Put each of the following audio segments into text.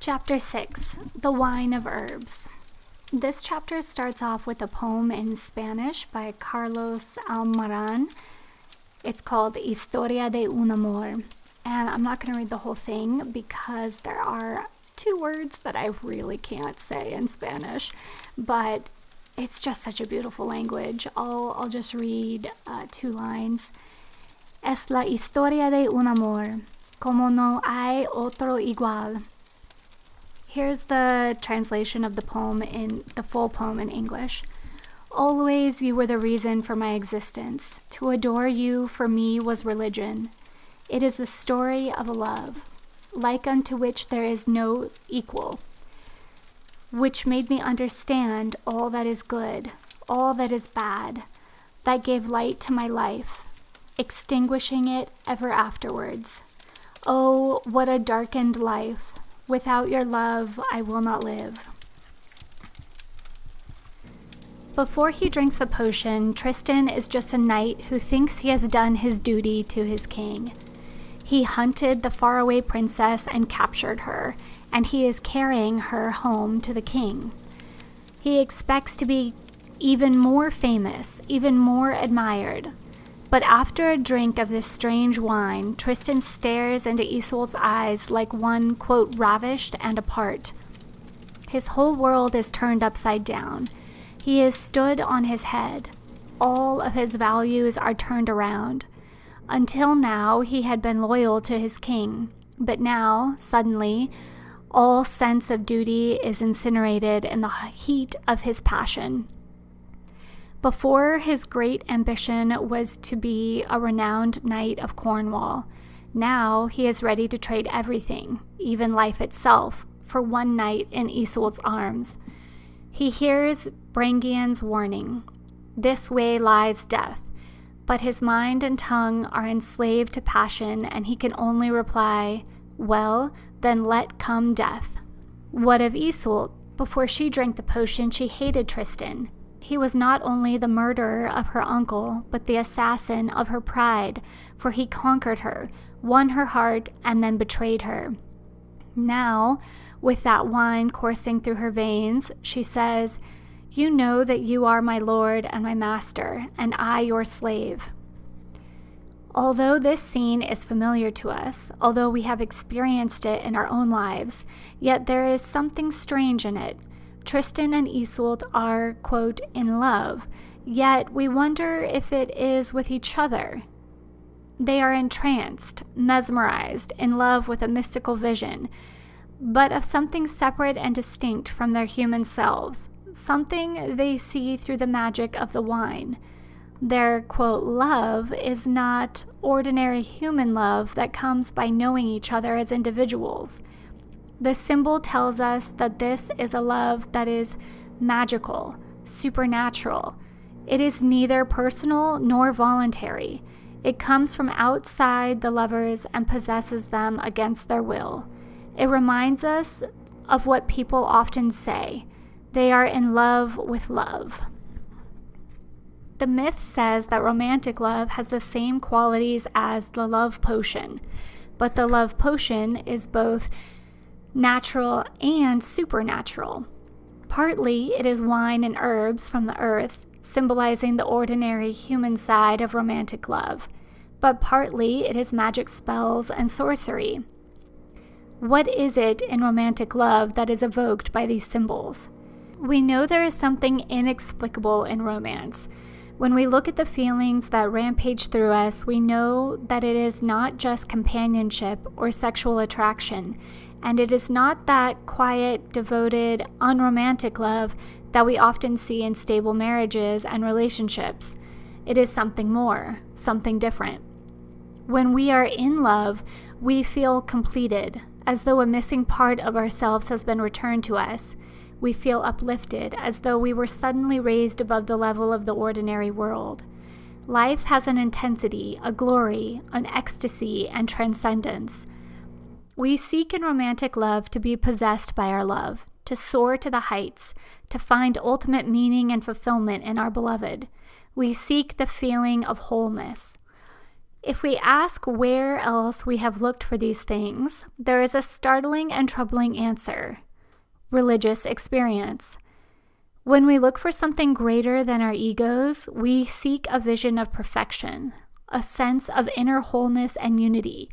Chapter 6, The Wine of Herbs. This chapter starts off with a poem in Spanish by Carlos Alamaran. It's called Historia de Amor. And I'm not going to read the whole thing because there are two words that I really can't say in Spanish, but it's just such a beautiful language. I'll just read 2 lines. Es la historia de un amor, como no hay otro igual. Here's the translation of the poem in the full poem in English. Always you were the reason for my existence. To adore you for me was religion. It is the story of a love, like unto which there is no equal, which made me understand all that is good, all that is bad, that gave light to my life, extinguishing it ever afterwards. Oh, what a darkened life! Without your love, I will not live. Before he drinks the potion, Tristan is just a knight who thinks he has done his duty to his king. He hunted the faraway princess and captured her, and he is carrying her home to the king. He expects to be even more famous, even more admired. But after a drink of this strange wine, Tristan stares into Isolde's eyes like one, quote, ravished and apart. His whole world is turned upside down. He is stood on his head. All of his values are turned around. Until now, he had been loyal to his king, but now, suddenly, all sense of duty is incinerated in the heat of his passion. Before, his great ambition was to be a renowned knight of Cornwall. Now he is ready to trade everything, even life itself, for one night in Isolde's arms. He hears Brangian's warning. This way lies death. But his mind and tongue are enslaved to passion, and he can only reply, well, then let come death. What of Isolde? Before she drank the potion, she hated Tristan. He was not only the murderer of her uncle, but the assassin of her pride, for he conquered her, won her heart, and then betrayed her. Now, with that wine coursing through her veins, she says, "You know that you are my lord and my master, and I your slave." Although this scene is familiar to us, although we have experienced it in our own lives, yet there is something strange in it. Tristan and Isolde are, quote, in love, yet we wonder if it is with each other. They are entranced, mesmerized, in love with a mystical vision, but of something separate and distinct from their human selves, something they see through the magic of the wine. Their, quote, love is not ordinary human love that comes by knowing each other as individuals. The symbol tells us that this is a love that is magical, supernatural. It is neither personal nor voluntary. It comes from outside the lovers and possesses them against their will. It reminds us of what people often say. They are in love with love. The myth says that romantic love has the same qualities as the love potion, but the love potion is both natural and supernatural. Partly it is wine and herbs from the earth, symbolizing the ordinary human side of romantic love, but partly it is magic spells and sorcery. What is it in romantic love that is evoked by these symbols? We know there is something inexplicable in romance. When we look at the feelings that rampage through us, we know that it is not just companionship or sexual attraction, and it is not that quiet, devoted, unromantic love that we often see in stable marriages and relationships. It is something more, something different. When we are in love, we feel completed, as though a missing part of ourselves has been returned to us. We feel uplifted, as though we were suddenly raised above the level of the ordinary world. Life has an intensity, a glory, an ecstasy, and transcendence. We seek in romantic love to be possessed by our love, to soar to the heights, to find ultimate meaning and fulfillment in our beloved. We seek the feeling of wholeness. If we ask where else we have looked for these things, there is a startling and troubling answer: religious experience. When we look for something greater than our egos, we seek a vision of perfection, a sense of inner wholeness and unity.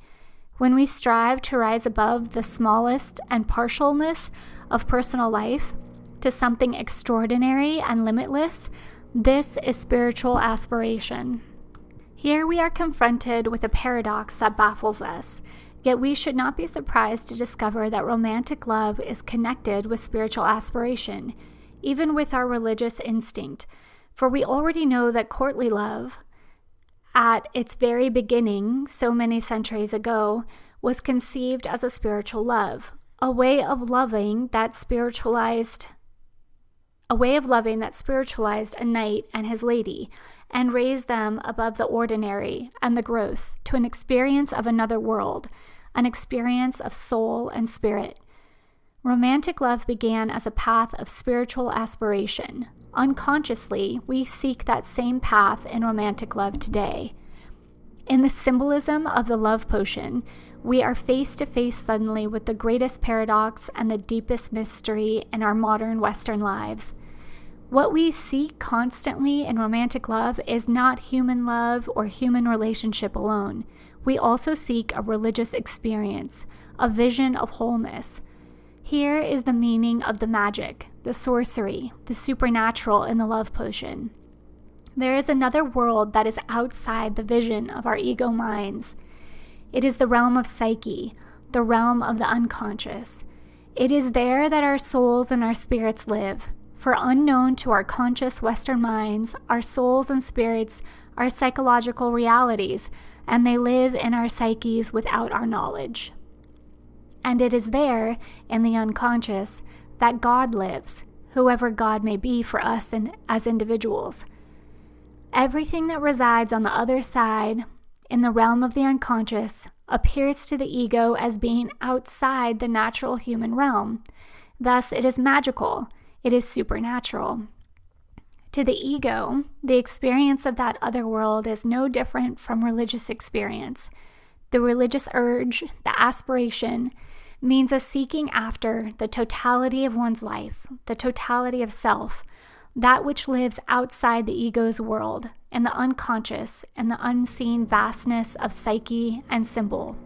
When we strive to rise above the smallest and partialness of personal life to something extraordinary and limitless, this is spiritual aspiration. Here we are confronted with a paradox that baffles us, yet we should not be surprised to discover that romantic love is connected with spiritual aspiration, even with our religious instinct, for we already know that courtly love, at its very beginning, so many centuries ago, was conceived as a spiritual love, a way of loving that spiritualized a knight and his lady, and raised them above the ordinary and the gross to an experience of another world, an experience of soul and spirit. Romantic love began as a path of spiritual aspiration. Unconsciously, we seek that same path in romantic love today. In the symbolism of the love potion, we are face to face suddenly with the greatest paradox and the deepest mystery in our modern Western lives. What we seek constantly in romantic love is not human love or human relationship alone. We also seek a religious experience, a vision of wholeness. Here is the meaning of the magic, the sorcery, the supernatural in the love potion. There is another world that is outside the vision of our ego minds. It is the realm of psyche, the realm of the unconscious. It is there that our souls and our spirits live. For unknown to our conscious Western minds, our souls and spirits are psychological realities, and they live in our psyches without our knowledge. And it is there, in the unconscious, that God lives, whoever God may be for us and as individuals. Everything that resides on the other side, in the realm of the unconscious, appears to the ego as being outside the natural human realm. Thus, it is magical. It is supernatural. To the ego, the experience of that other world is no different from religious experience. The religious urge, the aspiration, means a seeking after the totality of one's life, the totality of self, that which lives outside the ego's world, in the unconscious and the unseen vastness of psyche and symbol.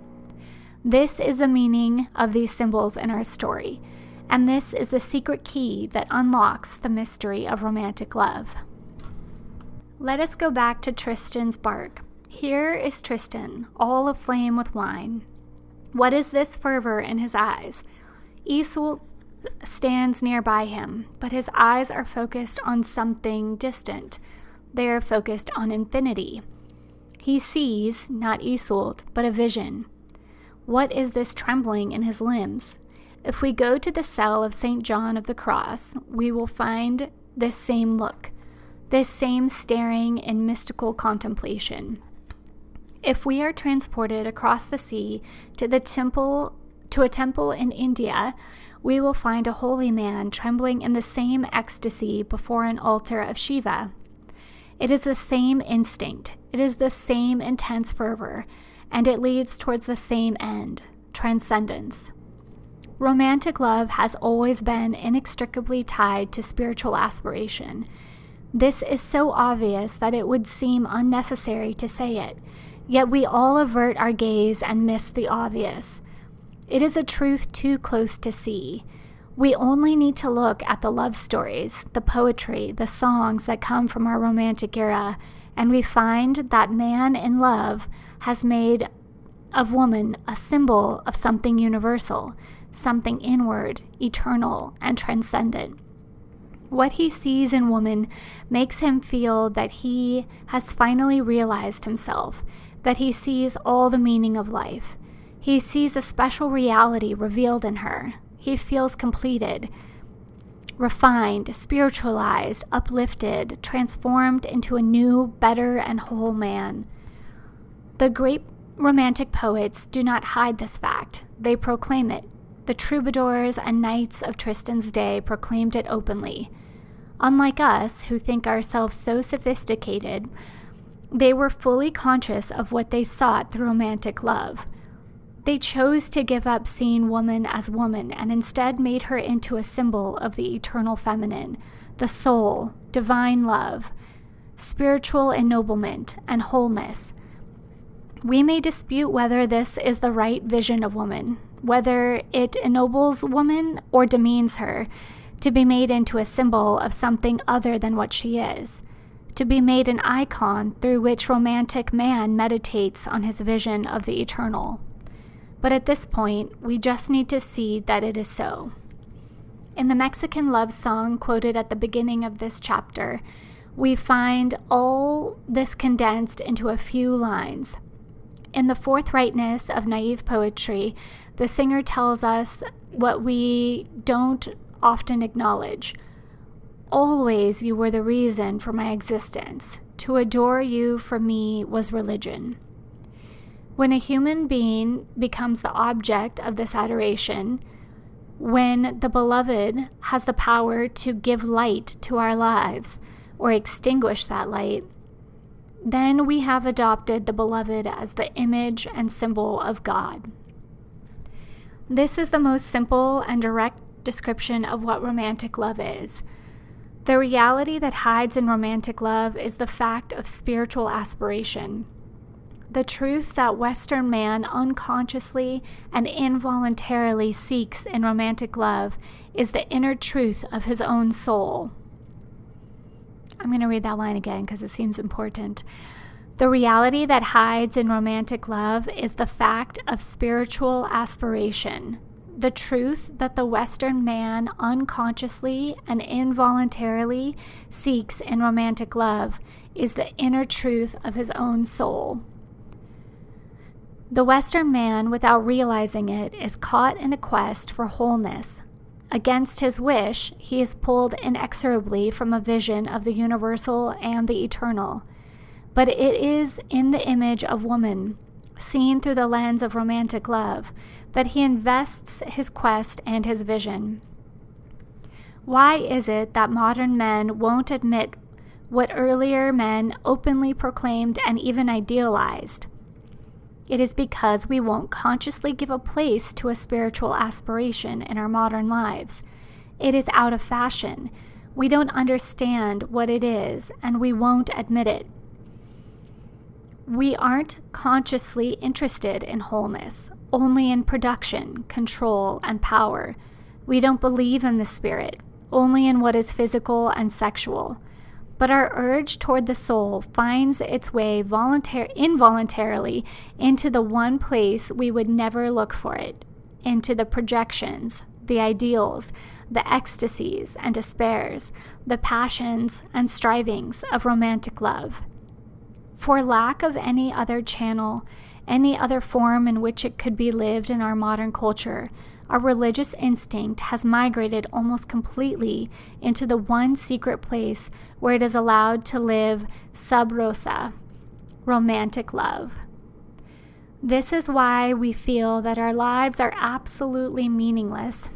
This is the meaning of these symbols in our story. And this is the secret key that unlocks the mystery of romantic love. Let us go back to Tristan's bark. Here is Tristan, all aflame with wine. What is this fervor in his eyes? Isolde stands nearby him, but his eyes are focused on something distant. They are focused on infinity. He sees, not Isolde, but a vision. What is this trembling in his limbs? If we go to the cell of St. John of the Cross, we will find this same look, this same staring in mystical contemplation. If we are transported across the sea to a temple in India, we will find a holy man trembling in the same ecstasy before an altar of Shiva. It is the same instinct, it is the same intense fervor, and it leads towards the same end, transcendence. Romantic love has always been inextricably tied to spiritual aspiration. This is so obvious that it would seem unnecessary to say it, yet we all avert our gaze and miss the obvious. It is a truth too close to see. We only need to look at the love stories, the poetry, the songs that come from our romantic era, and we find that man in love has made of woman a symbol of something universal, something inward, eternal, and transcendent. What he sees in woman makes him feel that he has finally realized himself, that he sees all the meaning of life. He sees a special reality revealed in her. He feels completed, refined, spiritualized, uplifted, transformed into a new, better, and whole man. The great romantic poets do not hide this fact. They proclaim it. The troubadours and knights of Tristan's day proclaimed it openly. Unlike us, who think ourselves so sophisticated, They were fully conscious of what they sought through romantic love. They chose to give up seeing woman as woman and instead made her into a symbol of the eternal feminine, the soul, divine love, spiritual ennoblement, and wholeness. We may dispute whether this is the right vision of woman, whether it ennobles woman or demeans her, to be made into a symbol of something other than what she is, to be made an icon through which romantic man meditates on his vision of the eternal. But at this point, we just need to see that it is so. In the Mexican love song quoted at the beginning of this chapter, we find all this condensed into a few lines. In the forthrightness of naive poetry, the singer tells us what we don't often acknowledge. Always you were the reason for my existence. To adore you for me was religion. When a human being becomes the object of this adoration, when the beloved has the power to give light to our lives or extinguish that light, then we have adopted the beloved as the image and symbol of God. This is the most simple and direct description of what romantic love is. The reality that hides in romantic love is the fact of spiritual aspiration. The truth that Western man unconsciously and involuntarily seeks in romantic love is the inner truth of his own soul. I'm going to read that line again because it seems important. The reality that hides in romantic love is the fact of spiritual aspiration. The truth that the Western man unconsciously and involuntarily seeks in romantic love is the inner truth of his own soul. The Western man, without realizing it, is caught in a quest for wholeness. Against his wish, he is pulled inexorably from a vision of the universal and the eternal. But it is in the image of woman, seen through the lens of romantic love, that he invests his quest and his vision. Why is it that modern men won't admit what earlier men openly proclaimed and even idealized? It is because we won't consciously give a place to a spiritual aspiration in our modern lives. It is out of fashion. We don't understand what it is, and we won't admit it. We aren't consciously interested in wholeness, only in production, control, and power. We don't believe in the spirit, only in what is physical and sexual. But our urge toward the soul finds its way involuntarily into the one place we would never look for it, into the projections, the ideals, the ecstasies and despairs, the passions and strivings of romantic love. For lack of any other channel, any other form in which it could be lived in our modern culture, our religious instinct has migrated almost completely into the one secret place where it is allowed to live sub rosa, romantic love. This is why we feel that our lives are absolutely meaningless,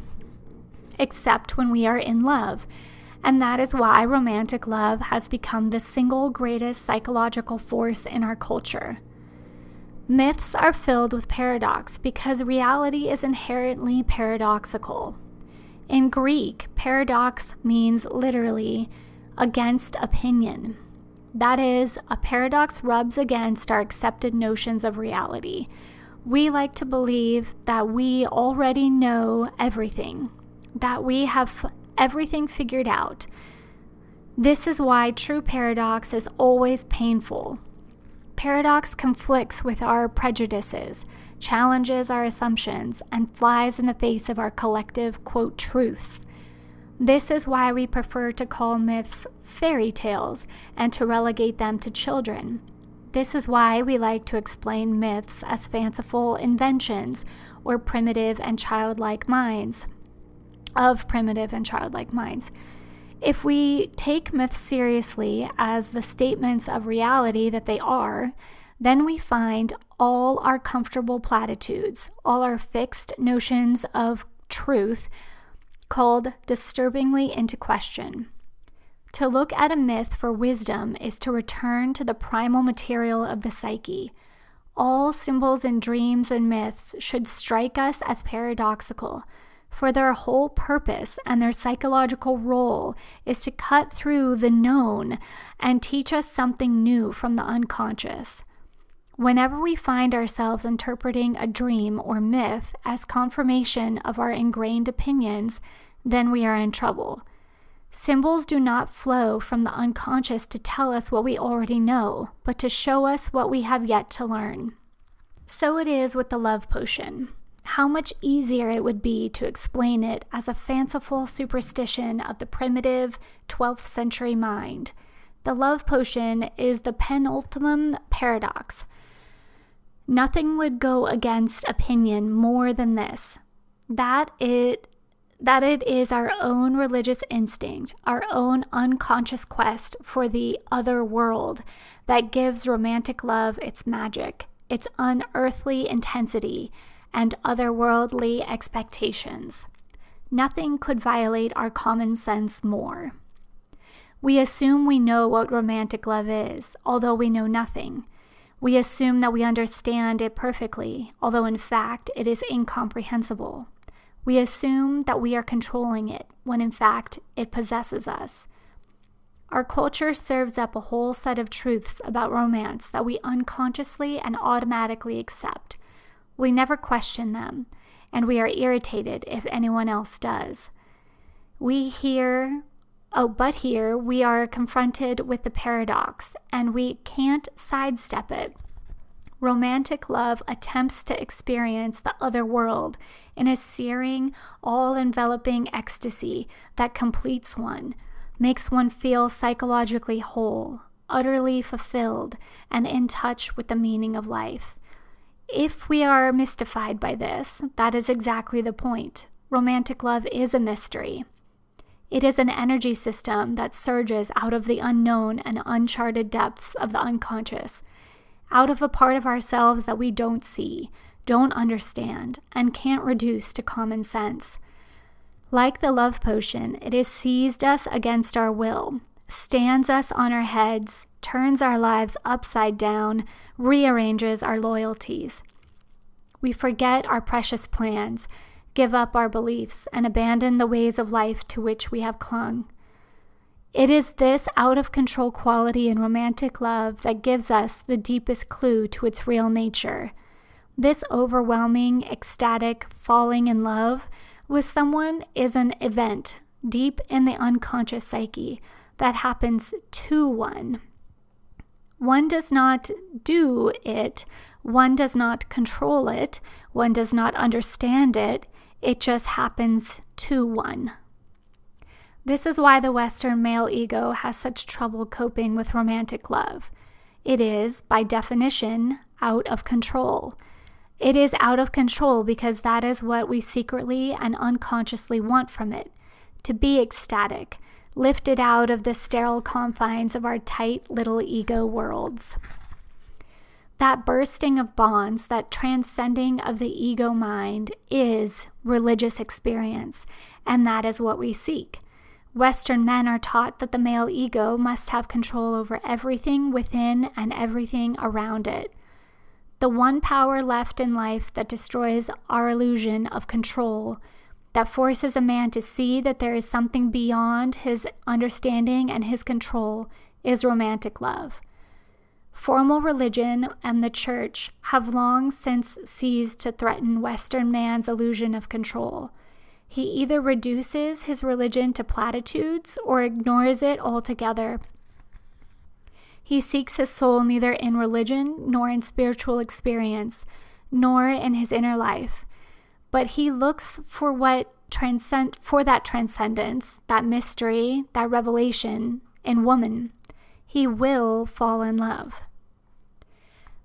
except when we are in love. And that is why romantic love has become the single greatest psychological force in our culture. Myths are filled with paradox because reality is inherently paradoxical. In Greek, paradox means literally against opinion. That is, a paradox rubs against our accepted notions of reality. We like to believe that we already know everything, that we have everything figured out. This is why true paradox is always painful. Paradox conflicts with our prejudices, challenges our assumptions, and flies in the face of our collective, quote, truths. This is why we prefer to call myths fairy tales and to relegate them to children. This is why we like to explain myths as fanciful inventions or primitive and childlike minds. If we take myths seriously as the statements of reality that they are, then we find all our comfortable platitudes, all our fixed notions of truth, called disturbingly into question. To look at a myth for wisdom is to return to the primal material of the psyche. All symbols and dreams and myths should strike us as paradoxical, for their whole purpose and their psychological role is to cut through the known and teach us something new from the unconscious. Whenever we find ourselves interpreting a dream or myth as confirmation of our ingrained opinions, then we are in trouble. Symbols do not flow from the unconscious to tell us what we already know, but to show us what we have yet to learn. So it is with the love potion. How much easier it would be to explain it as a fanciful superstition of the primitive 12th century mind. The love potion is the penultimum paradox. Nothing would go against opinion more than this, that it is our own religious instinct, our own unconscious quest for the other world that gives romantic love its magic, its unearthly intensity, and otherworldly expectations. Nothing could violate our common sense more. We assume we know what romantic love is, although we know nothing. We assume that we understand it perfectly, although in fact it is incomprehensible. We assume that we are controlling it, when in fact it possesses us. Our culture serves up a whole set of truths about romance that we unconsciously and automatically accept. We never question them, and we are irritated if anyone else does. But here we are confronted with the paradox, and we can't sidestep it. Romantic love attempts to experience the other world in a searing, all-enveloping ecstasy that completes one, makes one feel psychologically whole, utterly fulfilled, and in touch with the meaning of life. If we are mystified by this, that is exactly the point. Romantic love is a mystery. It is an energy system that surges out of the unknown and uncharted depths of the unconscious, out of a part of ourselves that we don't see, don't understand, and can't reduce to common sense. Like the love potion, it has seized us against our will, stands us on our heads, turns our lives upside down, rearranges our loyalties. We forget our precious plans, give up our beliefs, and abandon the ways of life to which we have clung. It is this out-of-control quality in romantic love that gives us the deepest clue to its real nature. This overwhelming, ecstatic falling in love with someone is an event deep in the unconscious psyche that happens to one. One does not do it, one does not control it, one does not understand it, it just happens to one. This is why the Western male ego has such trouble coping with romantic love. It is, by definition, out of control. It is out of control because that is what we secretly and unconsciously want from it, to be ecstatic, lifted out of the sterile confines of our tight little ego worlds. That bursting of bonds, that transcending of the ego mind is religious experience, and that is what we seek. Western men are taught that the male ego must have control over everything within and everything around it. The one power left in life that destroys our illusion of control, that forces a man to see that there is something beyond his understanding and his control, is romantic love. Formal religion and the church have long since ceased to threaten Western man's illusion of control. He either reduces his religion to platitudes or ignores it altogether. He seeks his soul neither in religion nor in spiritual experience, nor in his inner life, but he looks for that transcendence, that mystery, that revelation in woman. He will fall in love.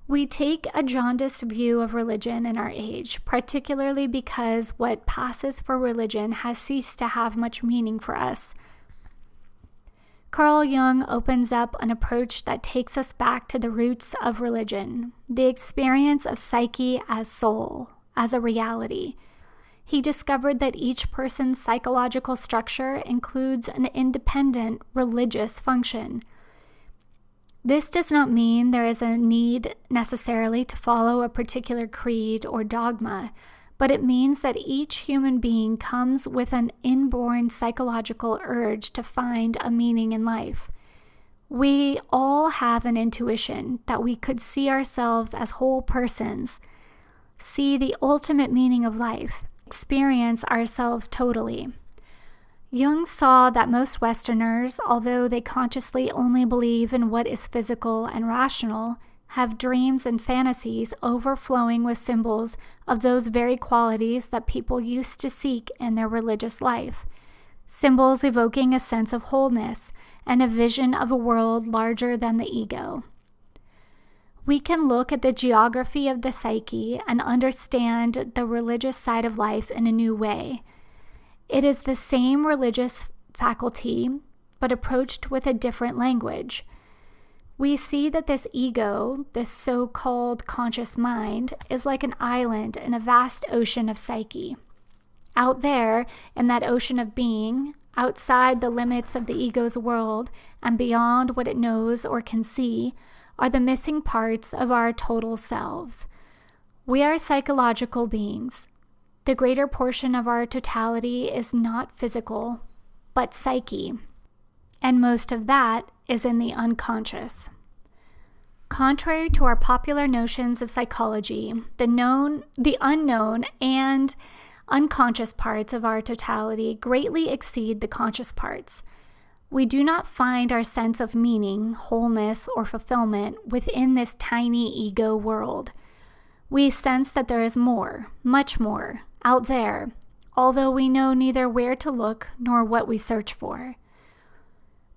We take a jaundiced view of religion in our age, particularly because what passes for religion has ceased to have much meaning for us. Carl Jung opens up an approach that takes us back to the roots of religion, the experience of psyche as soul, as a reality. he discovered that each person's psychological structure includes an independent religious function. This does not mean there is a need necessarily to follow a particular creed or dogma, but it means that each human being comes with an inborn psychological urge to find a meaning in life. We all have an intuition that we could see ourselves as whole persons, see the ultimate meaning of life, experience ourselves totally. Jung saw that most Westerners, although they consciously only believe in what is physical and rational, have dreams and fantasies overflowing with symbols of those very qualities that people used to seek in their religious life. Symbols evoking a sense of wholeness and a vision of a world larger than the ego. We can look at the geography of the psyche and understand the religious side of life in a new way. It is the same religious faculty, but approached with a different language. We see that this ego, this so-called conscious mind, is like an island in a vast ocean of psyche. Out there, in that ocean of being, outside the limits of the ego's world and beyond what it knows or can see, are the missing parts of our total selves. We are psychological beings. The greater portion of our totality is not physical, but psyche, and most of that is in the unconscious. Contrary to our popular notions of psychology, the unknown and unconscious parts of our totality greatly exceed the conscious parts. We do not find our sense of meaning, wholeness, or fulfillment within this tiny ego world. We sense that there is more, much more, out there, although we know neither where to look nor what we search for.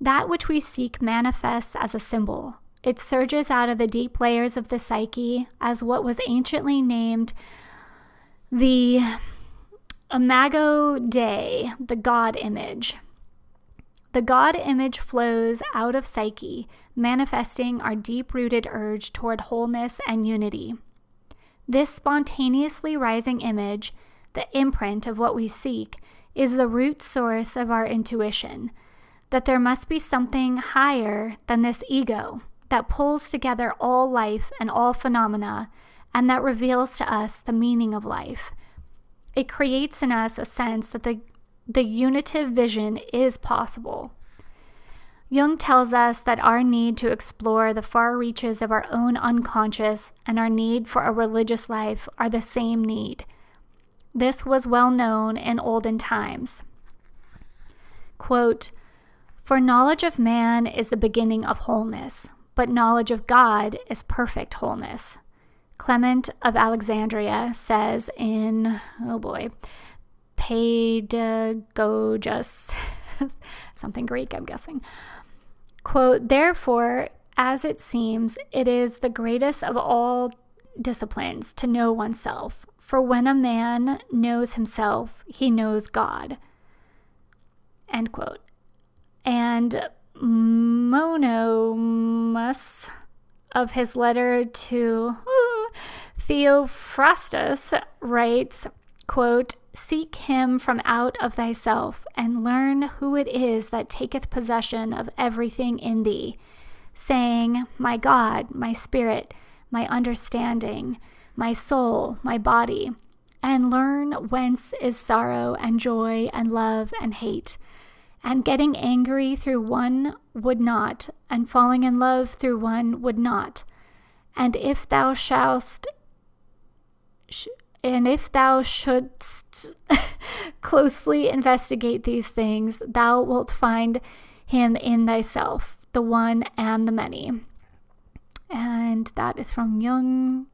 That which we seek manifests as a symbol. It surges out of the deep layers of the psyche as what was anciently named the Imago Dei, the God image. The God image flows out of psyche, manifesting our deep-rooted urge toward wholeness and unity. This spontaneously rising image, the imprint of what we seek, is the root source of our intuition, that there must be something higher than this ego that pulls together all life and all phenomena, and that reveals to us the meaning of life. It creates in us a sense that the unitive vision is possible. Jung tells us that our need to explore the far reaches of our own unconscious and our need for a religious life are the same need. This was well known in olden times. Quote, "For knowledge of man is the beginning of wholeness, but knowledge of God is perfect wholeness." Clement of Alexandria says in, Pedagogus, something Greek, I'm guessing. Quote, "Therefore, as it seems, it is the greatest of all disciplines to know oneself. For when a man knows himself, he knows God." End quote. And Monomus, of his letter to Theophrastus, writes, quote, "Seek him from out of thyself, and learn who it is that taketh possession of everything in thee, saying, My God, my spirit, my understanding, my soul, my body, and learn whence is sorrow and joy and love and hate, and getting angry through one would not, and falling in love through one would not. And if thou shouldst closely investigate these things, thou wilt find him in thyself, the one and the many." And that is from Jung,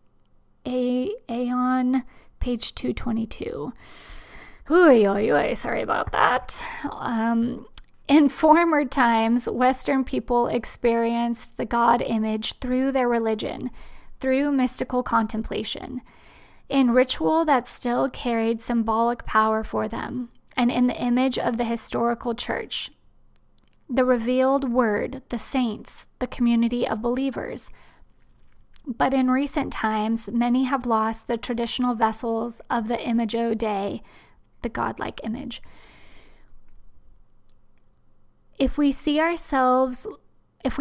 Aeon, page 222. Sorry about that. In former times, Western people experienced the God image through their religion, through mystical contemplation, in ritual that still carried symbolic power for them, and in the image of the historical church, the revealed word, the saints, the community of believers. But in recent times, many have lost the traditional vessels of the imago Dei, the godlike image. If we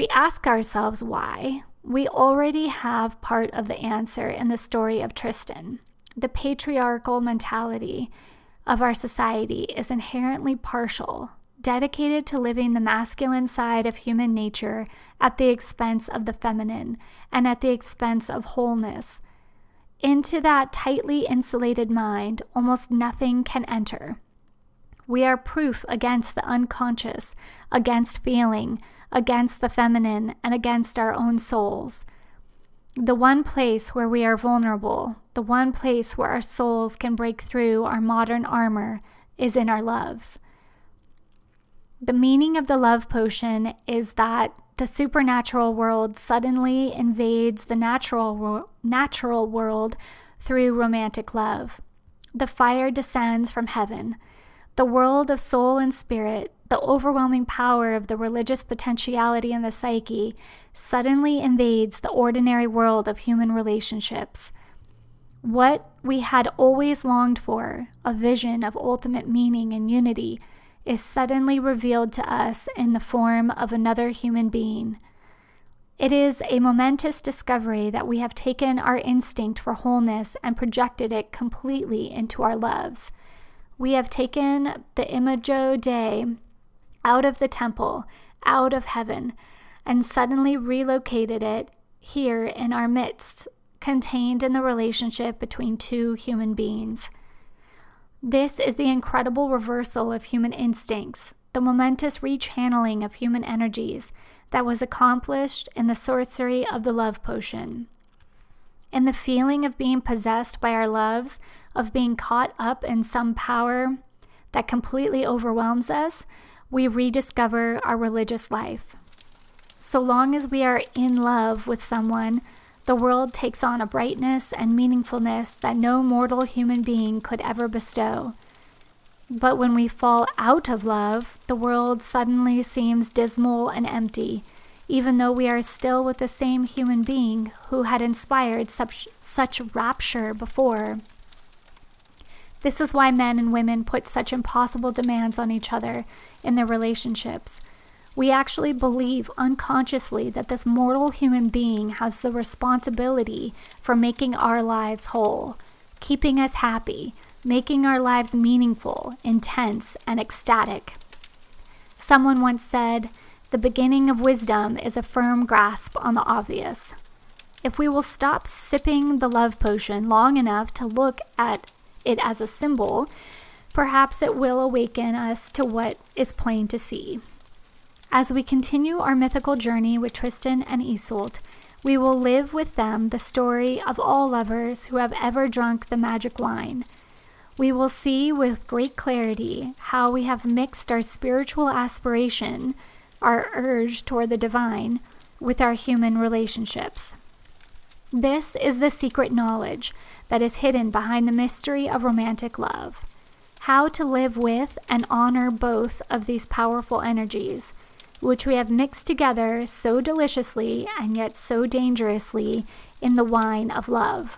ask ourselves why, we already have part of the answer in the story of Tristan. The patriarchal mentality of our society is inherently partial, dedicated to living the masculine side of human nature at the expense of the feminine and at the expense of wholeness. Into that tightly insulated mind, almost nothing can enter. We are proof against the unconscious, against feeling, against the feminine, and against our own souls. The one place where we are vulnerable, the one place where our souls can break through our modern armor, is in our loves. The meaning of the love potion is that the supernatural world suddenly invades the natural world through romantic love. The fire descends from heaven. The world of soul and spirit, the overwhelming power of the religious potentiality in the psyche, suddenly invades the ordinary world of human relationships. What we had always longed for, a vision of ultimate meaning and unity, is suddenly revealed to us in the form of another human being. It is a momentous discovery that we have taken our instinct for wholeness and projected it completely into our loves. We have taken the imago Dei out of the temple, out of heaven, and suddenly relocated it here in our midst, contained in the relationship between two human beings. This is the incredible reversal of human instincts, the momentous rechanneling of human energies that was accomplished in the sorcery of the love potion. In the feeling of being possessed by our loves, of being caught up in some power that completely overwhelms us, we rediscover our religious life. So long as we are in love with someone, the world takes on a brightness and meaningfulness that no mortal human being could ever bestow. But when we fall out of love, the world suddenly seems dismal and empty, even though we are still with the same human being who had inspired such rapture before. This is why men and women put such impossible demands on each other in their relationships. We actually believe unconsciously that this mortal human being has the responsibility for making our lives whole, keeping us happy, making our lives meaningful, intense, and ecstatic. Someone once said, "The beginning of wisdom is a firm grasp on the obvious." If we will stop sipping the love potion long enough to look at it as a symbol, perhaps it will awaken us to what is plain to see. As we continue our mythical journey with Tristan and Isolde, we will live with them the story of all lovers who have ever drunk the magic wine. We will see with great clarity how we have mixed our spiritual aspiration, our urge toward the divine, with our human relationships. This is the secret knowledge that is hidden behind the mystery of romantic love. How to live with and honor both of these powerful energies, which we have mixed together so deliciously and yet so dangerously in the wine of love.